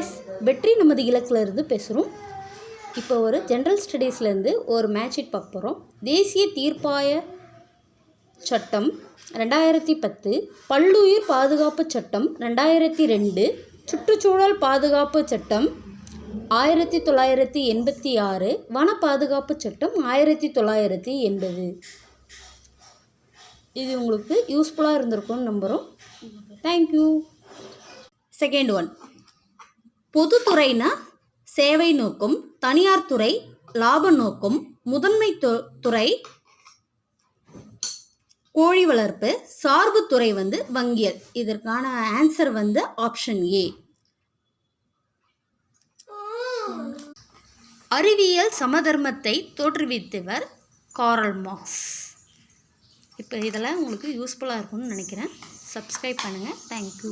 Guys, வெற்றி நமது இலக்கில் இருந்து பேசுகிறோம். இப்போ ஒரு ஜென்ரல் ஸ்டடீஸ்லேருந்து ஒரு மேட்ச் ஷீட் பார்க்க போகிறோம். தேசிய தீர்ப்பாய சட்டம் 2010, பல்லுயிர் பாதுகாப்பு சட்டம் 2002, சுற்றுச்சூழல் பாதுகாப்பு சட்டம் 1986, வன பாதுகாப்பு சட்டம் 1980. இது உங்களுக்கு யூஸ்ஃபுல்லாக இருந்திருக்கும்னு நம்புகிறோம். தேங்க்யூ. செகண்ட் ஒன், பொதுத்துறைனா சேவை நோக்கம், தனியார் துறை லாப நோக்கம், முதன்மை துறை கோழி வளர்ப்பு, சார்பு துறை வங்கியல். இதற்கான ஆன்சர் ஆப்ஷன் ஏ. அறிவியல் சமதர்மத்தை தோற்றுவித்தவர் காரல் மார்க்ஸ். இப்போ இதெல்லாம் உங்களுக்கு யூஸ்ஃபுல்லாக இருக்கும்னு நினைக்கிறேன். சப்ஸ்கிரைப் பண்ணுங்கள். தேங்க்யூ.